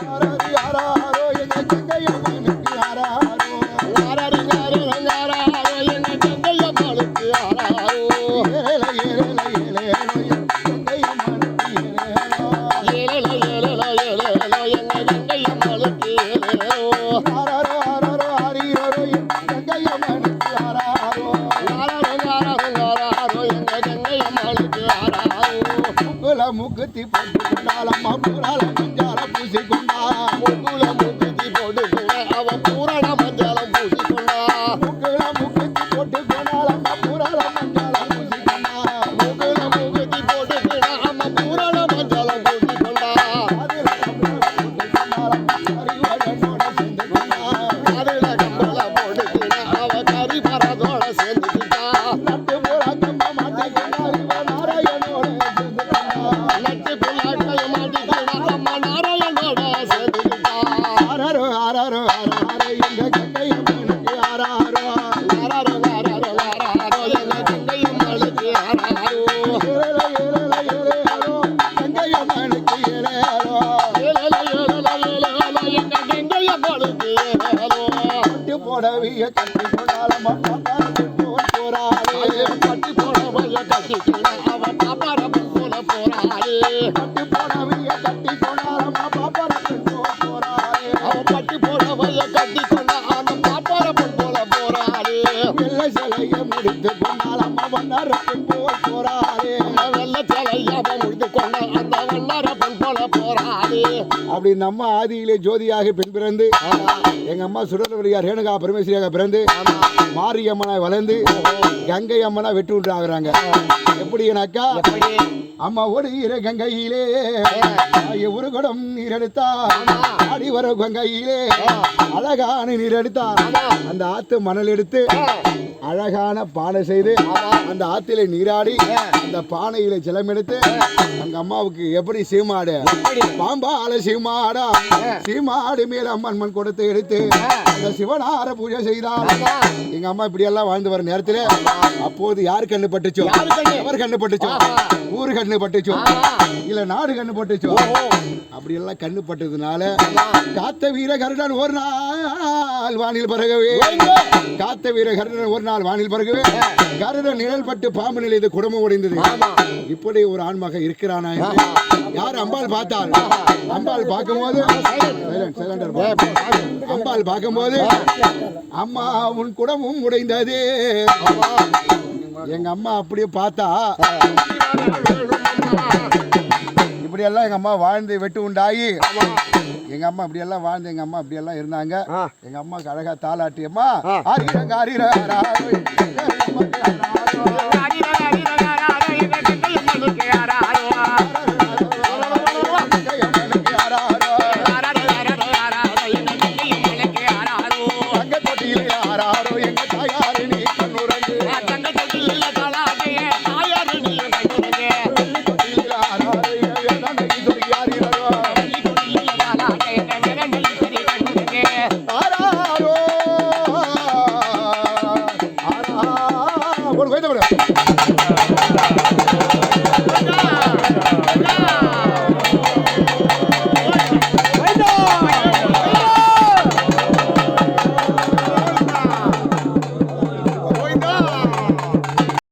யாராரோ எங்க கங்கையம்மனுக்கு யாராரோ எங்க கங்கையம்மனுக்கு யாராரோ ஏலேல ஏலேல ஏலேலோ எங்க கங்கையம்மனுக்கு ஏலேலோ எங்க கங்கையம்மனுக்கு யாராரோ ஆராரோ ஆரீரோ எங்க கங்கையம்மனுக்கு யாராரோ எங்க கங்கையம்மனுக்கு யாராரோ முக்குல முக்குத்தி போட்டு கொண்டாலம்மா பூரால மஞ்சால பூசி கொண்டா முக்குல முக்குத்தி போட்டு அவ பூரண மஞ்சளம் பூசிக்கொண்டா முக்குல முக்குத்தி போட்டு கொண்டாலம்மா பூரால மஞ்சால பூசி கொண்டா முக்குல முக்குத்தி போட்டு அம்ம பூரண மஞ்சளம் பூசிக்கொண்டா அதுல கம்பள போட்டு கொண்டாலம்மா அறிவனோட சேர்ந்து கொண்டா அதுல கம்பள போட்டு அவ கறி பரதோட சேர்ந்துக்கிட்டா நட்டு பூரா கம்ப மாட்டி கொண்டா அறிவ நாராயணோட சேர்ந்து கொண்டா நட்டு புள்ளாட்டைய மாட்டிக்கிட்டா அம்ம நாராயணோட சேர்ந்துக்கிட்டா ஆராரோ ஆராரோ ஆராரோ எங்க கங்கையம்மனுக்கு ஆராரோ எங்க கங்கையம்மனுக்கு யாராரோ ஏலேல ஏலேல ஏலேலோ கங்கையம்மனுக்கு ஏலேலோ எங்க கங்கையம்மனுக்கு யாராரோ பட்டு போடவிய கட்டி கொண்டாலம்மா பாப்பாரத்து போல் போராளே பட்டி போடவைய கட்டிக்கிட்டா அவ பாப்பாரப்பன் போல போறாளே பட்டு போடவிய கட்டி கொண்டாலம்மா பாப்பாரத்து போல் போராளே அவ பட்டி போடவைய கட்டிக்கொண்டா அந்த பாப்பாரப்பன் போல போறாளே வெள்ளை சிலைய முடித்து கொண்டாலம்மா வண்ணாரத்து போல் போராளே வெள்ள சிலையாவ முடித்து கொண்ட அந்த வண்ணாரப்பன் போல போறாளே அப்படி நம்ம ஆதியிலே ஜோதியாக பெண் பிறந்து எங்க அம்மா சுடர்வரியார் ரேணுகா பரமேஸ்வரியாக பிறந்து மாரியம்மனாய் வளர்ந்து கங்கை அம்மனா வெட்டு விட்டு ஆகுறாங்க. எப்படினாக்கா அம்மா ஓடுகிற கங்கையிலே ஒரு குடம் நீர் எடுத்தா ஆடி வர கங்கையிலே அழகான நீர் எடுத்தா அந்த ஆத்து மணல் எடுத்து அழகான பானை செய்து அந்த ஆத்திலே நீராடி அந்த பானையில ஜலம் எடுத்து அங்க அம்மாவுக்கு எப்படி சீமாடு பாம்பால சீமாடா சீமாடு மேல அம்மன் கொடுத்து எடுத்து அந்த சிவனார பூஜை செய்தார். எங்க அம்மா இப்படி எல்லாம் வாழ்ந்து வர நேரத்துல அப்போது யாரு கண்ணு பட்டுச்சோ, எவர் கண்ணு பட்டுச்சோ, ஊரு கண்ணு பட்டுச்சோ, இல்ல நாடு கண்ணு பட்டுச்சோ, அப்படி எல்லாம் கண்ணு பட்டதுனால காத்த வீர கருடன் ஒரு நாள் வானில் பறகவே, காத்த வீர கருடன் ஒரு நாள் வானில் பறகவே கருடன் நிழல் பட்டு பாம்பு நிலையது குடும்பம் உடைந்தது. இப்படி ஒரு ஆண்மக இருக்கிறானா என்று யார் அம்பாள் பார்த்தாள். அம்பாள் பார்க்கும்போது அம்பாள் பார்க்கும்போது அம்மா உன் குடமும் உடைந்தது. எங்க அம்மா அப்படியே பார்த்தா இப்படியெல்லாம் எங்க அம்மா வாழ்ந்து வெட்டு உண்டாகி எங்க அம்மா இப்படியெல்லாம் வாழ்ந்து எங்க அம்மா இப்படியெல்லாம் இருந்தாங்க. எங்க அம்மாவுக்கு அழகா தாளாட்டி அம்மா